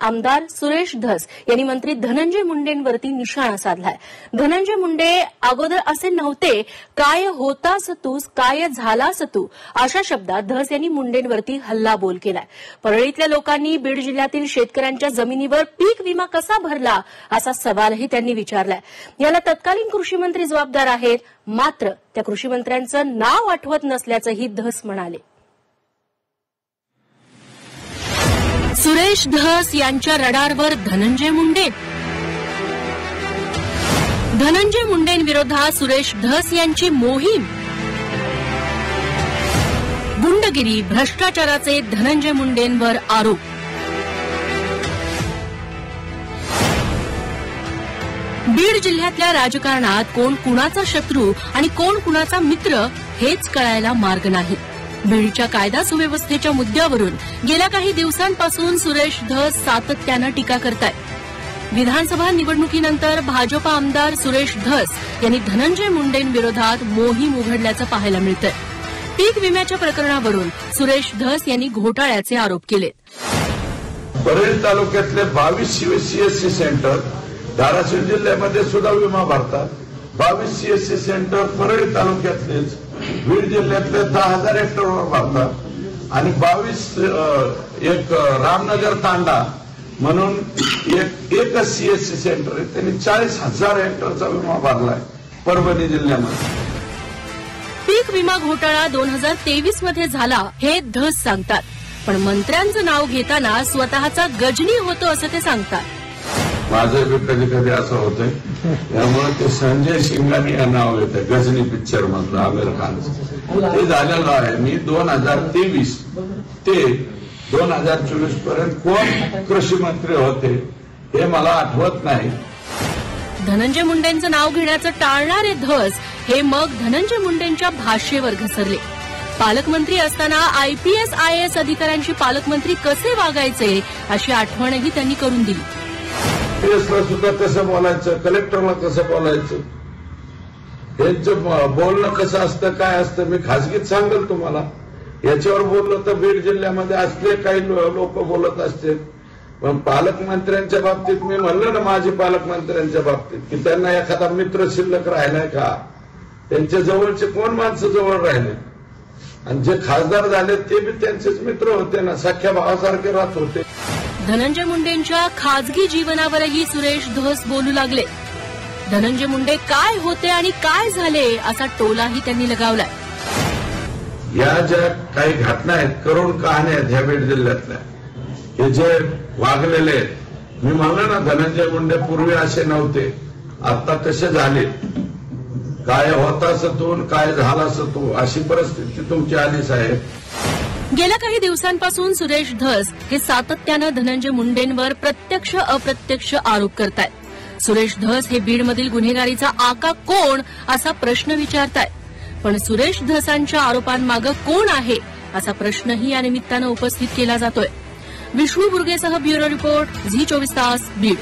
आमदार सुरेश धस यांनी मंत्री धनंजय मुंडेंवरती निशाणा साधलाय. धनंजय मुंडे अगोदर असे नव्हते, काय होतास तूस, काय झालास तू, अशा शब्दात धस यांनी मुंडेंवरती हल्लाबोल केलाय. परळीतल्या लोकांनी बीड जिल्ह्यातील शेतकऱ्यांच्या जमिनीवर पीक विमा कसा भरला असा सवालही त्यांनी विचारलाय. याला तत्कालीन कृषी मंत्री जबाबदार आहेत, मात्र त्या कृषी मंत्र्यांचं नाव आठवत नसल्याचंही धस म्हणाले. सुरेश धस यांच्या रडारवर धनंजय मुंडे. धनंजय मुंडेंविरोधात सुरेश धस यांची मोहीम. गुंडगिरी, भ्रष्टाचाराचे धनंजय मुंडेंवर आरोप. बीड जिल्ह्यातल्या राजकारणात कोण कुणाचा शत्रू आणि कोण कुणाचा मित्र हेच कळायला मार्ग नाही. बीडच्या कायदा सुव्यवस्थेच्या मुद्द्यावरून गेल्या काही दिवसांपासून सुरेश धस सातत्यानं टीका करतायत. विधानसभा निवडणुकीनंतर भाजपा आमदार सुरेश धस यांनी धनंजय मुंडेंविरोधात मोहीम उघडल्याचं पाहायला मिळतंय. पीक विम्याच्या प्रकरणावरून सुरेश धस यांनी घोटाळ्याचे आरोप केले. परळी तालुक्यातले 22 सीएससी सेंटर धाराशिव जिल्ह्यामध्ये सुद्धा विमा भरतात. 22 सीएससी सेंटर परळी तालुक्यातलेच बीड जिल्ह्यातले 10,000 हेक्टरवर भरतात आणि 22 एक रामनगर तांडा म्हणून एक सीएससी सेंटर आहे, त्यांनी 40,000 हेक्टरचा विमा भरलाय परभणी जिल्ह्यामध्ये. पीक विमा घोटाळा 2023 मध्ये झाला हे धस सांगतात, पण मंत्र्यांचं नाव घेताना स्वतःचा गजनी होतो असं ते सांगतात. माझं बी कधी कधी असं होतंय, त्यामुळे ते संजय सिंगानी या नाव येतं गजनी पिक्चर मधलं आमिर खानचं. ते झालेलं आहे. मी 2023 ते 2024 पर्यंत कोण कृषी मंत्री होते हे मला आठवत नाही. धनंजय मुंडेंचं नाव घेण्याचं टाळणारे धस हे मग धनंजय मुंडेंच्या भाषेवर घसरले. पालकमंत्री असताना आयपीएस आयएएस अधिकाऱ्यांशी पालकमंत्री कसे वागायचे अशी आठवणही त्यांनी करून दिली. पीएसला सुद्धा कसं बोलायचं, कलेक्टरला कसं बोलायचं, यांचं बोलणं कसं असतं, काय असतं, मी खासगीत सांगेल तुम्हाला. याच्यावर बोललं तर बीड जिल्ह्यामध्ये असले काही लोक बोलत असतील, पण पालकमंत्र्यांच्या बाबतीत मी म्हणलं ना, माजी पालकमंत्र्यांच्या बाबतीत की त्यांना एखादा मित्र शिल्लक राहिलाय का, त्यांच्या जवळचे कोण माणसं जवळ राहिले, आणि जे खासदार झाले ते बी त्यांचेच मित्र होते ना, सख्या भावासारखे राहत होते. धनंजय मुंडेंच्या खाजगी जीवनावरही सुरेश धस बोलू लागले. धनंजय मुंडे काय होते आणि काय झाले असा टोलाही त्यांनी लगावलाय. या ज्या काही घटना आहेत, करुण कहाण्या आहेत ह्या बीड जिल्ह्यातल्या, हे जे वागलेले आहेत, मी म्हणलं ना धनंजय मुंडे पूर्वी असे नव्हते, आता तसे झाले. काय होतास तू, काय झालास तू, अशी परिस्थिती तुमची आली साहेब. गेल्या काही दिवसांपासून सुरेश धस हे सातत्यानं धनंजय मुंडेंवर प्रत्यक्ष अप्रत्यक्ष आरोप करतायत. सुरेश धस हे बीडमधील गुन्हेगारीचा आका कोण असा प्रश्न विचारतायत, पण सुरेश धसांच्या आरोपांमागे कोण आहे असा प्रश्नही या निमित्तानं उपस्थित केला जातोय. विष्णू बुर्गेसह ब्युरो रिपोर्ट, झी 24 तास, बीड.